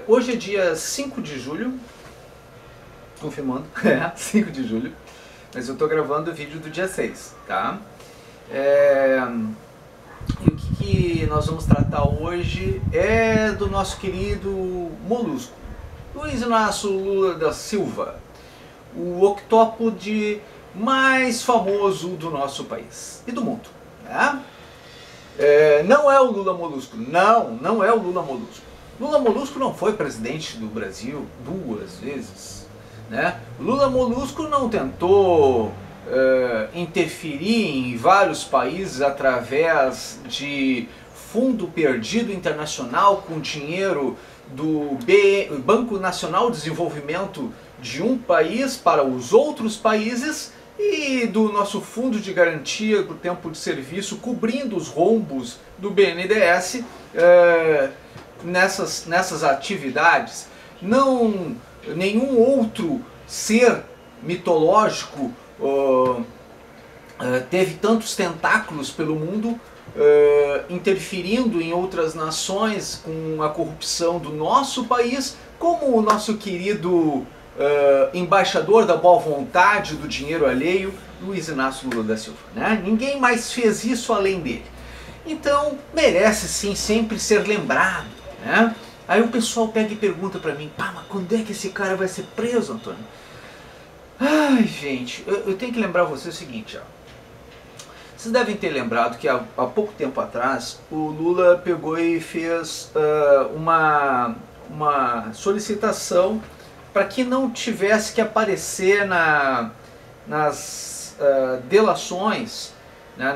Hoje é dia 5 de julho, confirmando, 5 de julho, mas eu estou gravando o vídeo do dia 6, tá? E o que nós vamos tratar hoje é do nosso querido molusco, Luiz Inácio Lula da Silva, o octópode mais famoso do nosso país e do mundo, né? Não é o Lula Molusco, não é o Lula Molusco. Lula Molusco não foi presidente do Brasil 2 vezes, né? Lula Molusco não tentou interferir em vários países através de fundo perdido internacional com dinheiro do Banco Nacional de Desenvolvimento de um país para os outros países e do nosso fundo de garantia por tempo de serviço cobrindo os rombos do BNDES nessas atividades. Nenhum outro ser mitológico teve tantos tentáculos pelo mundo interferindo em outras nações com a corrupção do nosso país, como o nosso querido embaixador da boa vontade do dinheiro alheio, Luiz Inácio Lula da Silva, né? Ninguém mais fez isso além dele. Então merece sim sempre ser lembrado, né? Aí o pessoal pega e pergunta pra mim: pá, mas quando é que esse cara vai ser preso, Antônio? Ai, gente, eu tenho que lembrar vocês o seguinte, ó. Vocês devem ter lembrado que há pouco tempo atrás o Lula pegou e fez uma solicitação para que não tivesse que aparecer nas delações, né,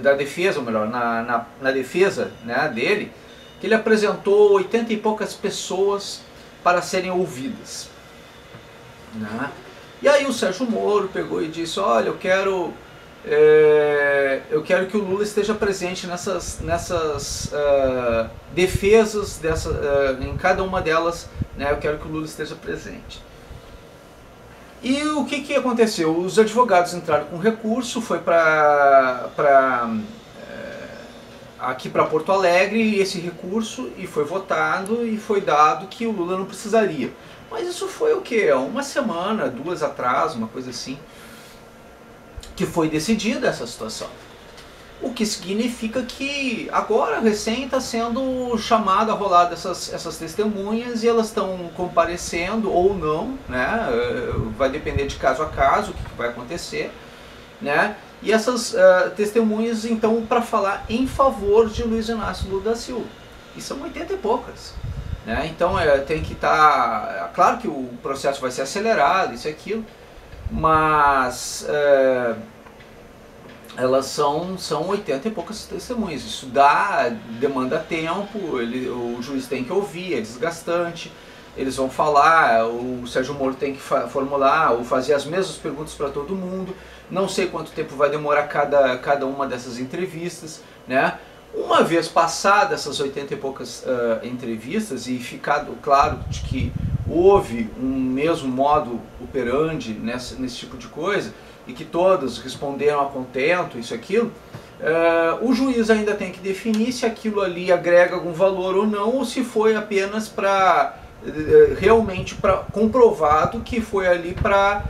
da defesa, ou melhor, na defesa, né, dele, que ele apresentou 80 e poucas pessoas para serem ouvidas, né? E aí o Sérgio Moro pegou e disse: olha, eu quero que o Lula esteja presente nessas defesas, em cada uma delas, né, eu quero que o Lula esteja presente. E o que aconteceu? Os advogados entraram com recurso, foi aqui para Porto Alegre esse recurso, e foi votado e foi dado que o Lula não precisaria. Mas isso foi o quê? Uma semana, 2 atrás, uma coisa assim, que foi decidida essa situação. O que significa que agora recém está sendo chamado a rolar essas testemunhas e elas estão comparecendo ou não, né? Vai depender de caso a caso o que vai acontecer, né? E essas testemunhas então para falar em favor de Luiz Inácio Lula da Silva, e são 80 e poucas, né? Então tem que estar, claro que o processo vai ser acelerado, isso e aquilo, mas elas são 80 e poucas testemunhas. Isso demanda tempo, o juiz tem que ouvir, é desgastante, eles vão falar, o Sérgio Moro tem que formular ou fazer as mesmas perguntas para todo mundo. Não sei quanto tempo vai demorar cada uma dessas entrevistas, né? Uma vez passadas essas 80 e poucas entrevistas e ficado claro de que houve um mesmo modo operandi nesse tipo de coisa, e que todos responderam a contento, isso e aquilo, o juiz ainda tem que definir se aquilo ali agrega algum valor ou não, ou se foi apenas realmente comprovado que foi ali para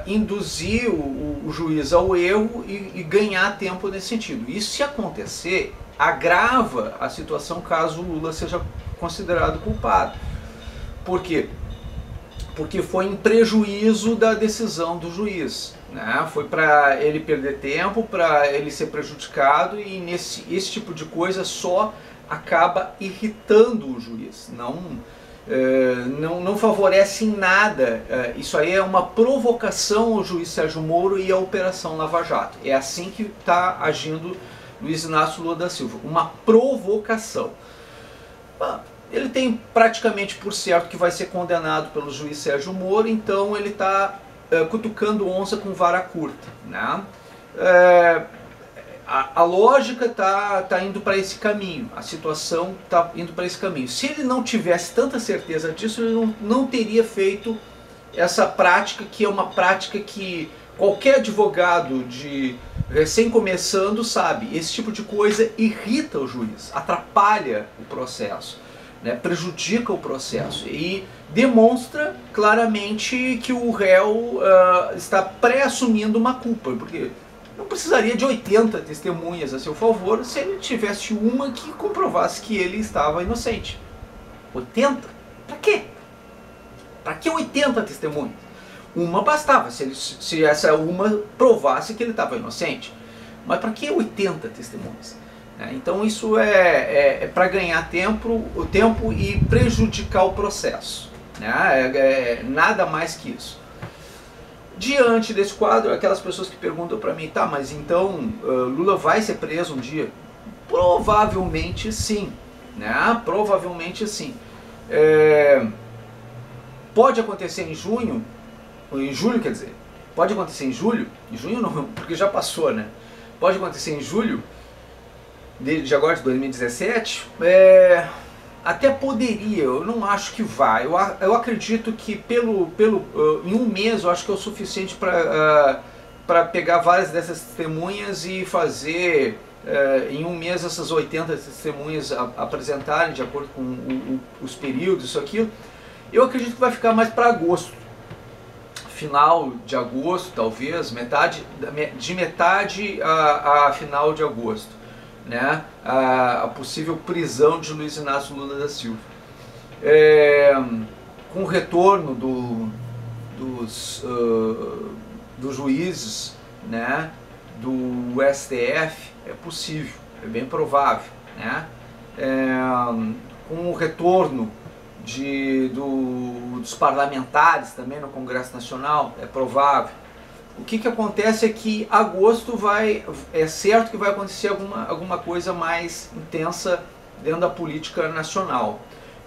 induzir o juiz ao erro e ganhar tempo nesse sentido. Isso, se acontecer, agrava a situação caso o Lula seja considerado culpado. Por quê? Porque foi em prejuízo da decisão do juiz, né? Foi para ele perder tempo, para ele ser prejudicado, e esse tipo de coisa só acaba irritando o juiz, não favorece em nada. Isso aí é uma provocação ao juiz Sérgio Moro e à Operação Lava Jato. É assim que está agindo Luiz Inácio Lula da Silva, uma provocação. Ele tem praticamente por certo que vai ser condenado pelo juiz Sérgio Moro, então ele está cutucando onça com vara curta, né? A lógica está indo para esse caminho, a situação está indo para esse caminho. Se ele não tivesse tanta certeza disso, ele não teria feito essa prática, que é uma prática que qualquer advogado de recém começando sabe. Esse tipo de coisa irrita o juiz, atrapalha o processo. né, prejudica o processo e demonstra claramente que o réu está pré-assumindo uma culpa, porque não precisaria de 80 testemunhas a seu favor se ele tivesse uma que comprovasse que ele estava inocente. 80? Para quê? Para que 80 testemunhas? Uma bastava, se essa uma provasse que ele estava inocente. Mas para que 80 testemunhas? Então isso é para ganhar tempo e prejudicar o processo. Nada mais que isso. Diante desse quadro, aquelas pessoas que perguntam para mim, tá, mas então Lula vai ser preso um dia? Provavelmente sim. Provavelmente sim. Pode acontecer em junho, quer dizer, pode acontecer em julho não, porque já passou, né? Pode acontecer em julho de agora de 2017, até poderia, eu não acho que vai. Eu acredito que em um mês eu acho que é o suficiente para pegar várias dessas testemunhas e fazer em um mês essas 80 testemunhas apresentarem de acordo com os períodos, isso aquilo. Eu acredito que vai ficar mais para agosto, final de agosto, talvez, de metade a final de agosto. A possível prisão de Luiz Inácio Lula da Silva. Com o retorno dos juízes, do STF, é possível, é bem provável. Com o retorno dos parlamentares também no Congresso Nacional, é provável. O que acontece é que agosto é certo que vai acontecer alguma coisa mais intensa dentro da política nacional.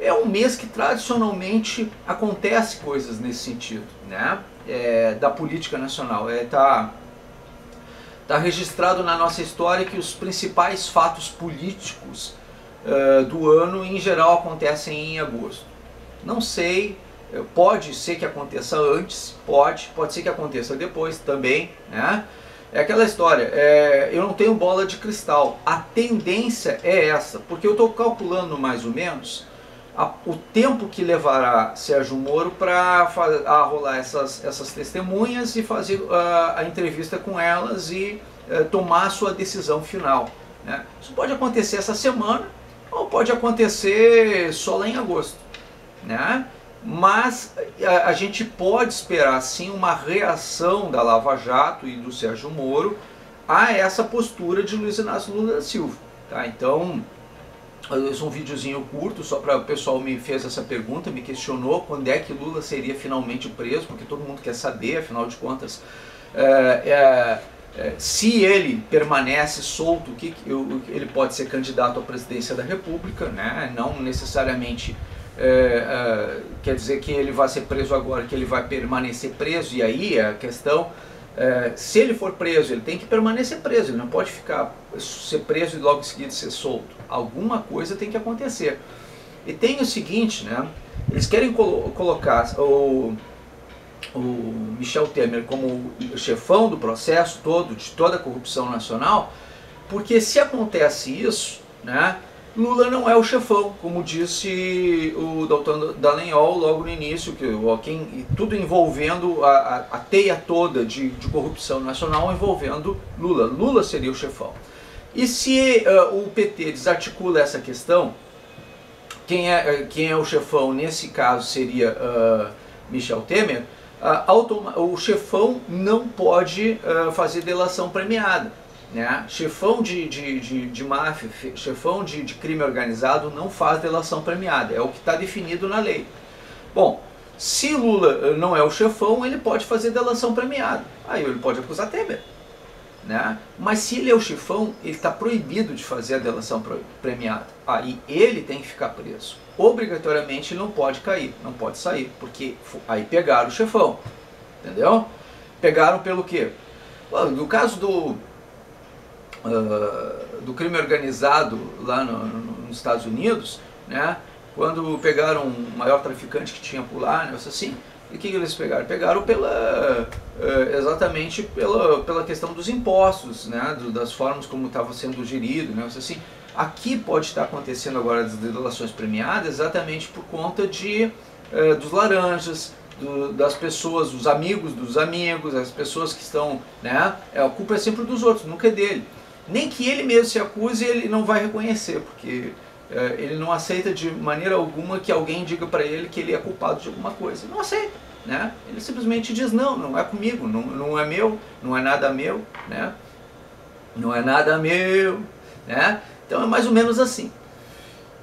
É um mês que tradicionalmente acontece coisas nesse sentido, da política nacional. Tá registrado na nossa história que os principais fatos políticos do ano em geral acontecem em agosto. Não sei. Pode ser que aconteça antes, pode ser que aconteça depois também, É aquela história, eu não tenho bola de cristal, a tendência é essa, porque eu estou calculando mais ou menos o tempo que levará Sérgio Moro para rolar essas testemunhas e fazer a entrevista com elas e tomar a sua decisão final. Isso pode acontecer essa semana ou pode acontecer só lá em agosto. Mas a gente pode esperar sim uma reação da Lava Jato e do Sérgio Moro a essa postura de Luiz Inácio Lula da Silva. Então, esse é um videozinho curto, só para o pessoal me fez essa pergunta, me questionou quando é que Lula seria finalmente preso, porque todo mundo quer saber, afinal de contas, se ele permanece solto, ele pode ser candidato à presidência da República, não necessariamente quer dizer que ele vai ser preso agora, que ele vai permanecer preso, e aí a questão, se ele for preso, ele tem que permanecer preso, ele não pode ser preso e logo em seguida ser solto. Alguma coisa tem que acontecer. E tem o seguinte, eles querem colocar o Michel Temer como o chefão do processo todo, de toda a corrupção nacional, porque se acontece isso, Lula não é o chefão, como disse o Dr. Dallagnol logo no início, tudo envolvendo a teia toda de corrupção nacional envolvendo Lula. Lula seria o chefão. E se o PT desarticula essa questão, quem é o chefão nesse caso seria Michel Temer, o chefão não pode fazer delação premiada. Chefão de máfia, chefão de crime organizado não faz delação premiada, é o que está definido na lei. Bom, se Lula não é o chefão, ele pode fazer delação premiada, aí ele pode acusar Temer. Mas se ele é o chefão, ele está proibido de fazer a delação premiada, aí ele tem que ficar preso. Obrigatoriamente ele não pode cair, não pode sair, porque aí pegaram o chefão, entendeu? Pegaram pelo quê? No caso do crime organizado lá nos Estados Unidos, quando pegaram o maior traficante que tinha por lá, assim, e o que eles pegaram? Pegaram exatamente pela questão dos impostos, das formas como estava sendo gerido, assim. Aqui pode estar acontecendo agora das delações premiadas exatamente por conta dos laranjas, das pessoas, dos amigos, as pessoas que estão, né? A culpa é sempre dos outros, nunca é dele. Nem que ele mesmo se acuse, ele não vai reconhecer, porque ele não aceita de maneira alguma que alguém diga para ele que ele é culpado de alguma coisa. Ele não aceita, né? Ele simplesmente diz, não é comigo, não é meu, não é nada meu, né? Não é nada meu, né? Então é mais ou menos assim.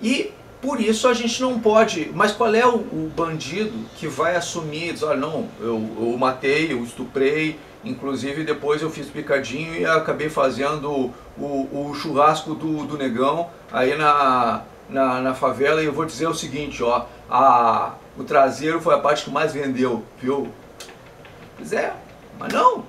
E por isso a gente não pode... Mas qual é o bandido que vai assumir, diz, olha, não, eu matei, eu estuprei, inclusive depois eu fiz picadinho e acabei fazendo o churrasco do negão aí na favela, e eu vou dizer o seguinte, ó, o traseiro foi a parte que mais vendeu, viu? Pois é, mas não,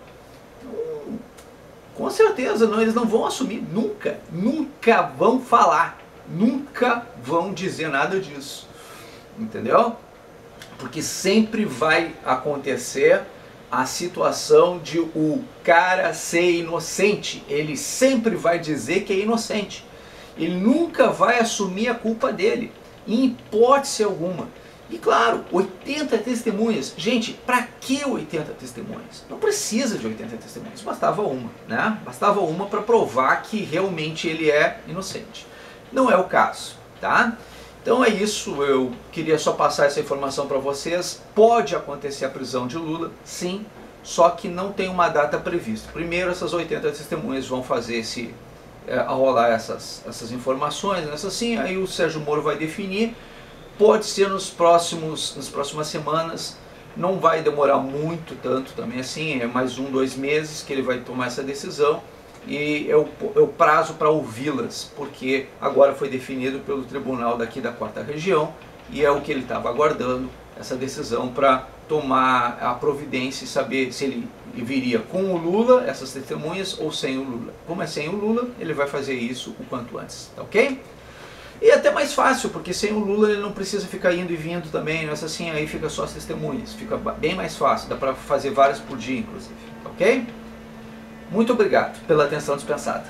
com certeza não, eles não vão assumir, nunca vão falar, nunca vão dizer nada disso, entendeu? Porque sempre vai acontecer a situação de o cara ser inocente, ele sempre vai dizer que é inocente, ele nunca vai assumir a culpa dele, em hipótese alguma. E claro, 80 testemunhas, gente, para que 80 testemunhas? Não precisa de 80 testemunhas, bastava uma, né? Bastava uma para provar que realmente ele é inocente. Não é o caso, tá? Então é isso, eu queria só passar essa informação para vocês. Pode acontecer a prisão de Lula, sim, só que não tem uma data prevista. Primeiro essas 80 testemunhas vão fazer rolar essas informações, assim, aí o Sérgio Moro vai definir. Pode ser nas próximas semanas, não vai demorar muito tanto também assim, é mais 1, 2 meses que ele vai tomar essa decisão. E é o prazo para ouvi-las, porque agora foi definido pelo tribunal daqui da 4ª Região, e é o que ele estava aguardando, essa decisão para tomar a providência e saber se ele viria com o Lula, essas testemunhas, ou sem o Lula. Como é sem o Lula, ele vai fazer isso o quanto antes, tá ok? E é até mais fácil, porque sem o Lula ele não precisa ficar indo e vindo também, nessa assim, aí fica só as testemunhas, fica bem mais fácil, dá para fazer várias por dia inclusive, tá ok? Muito obrigado pela atenção dispensada.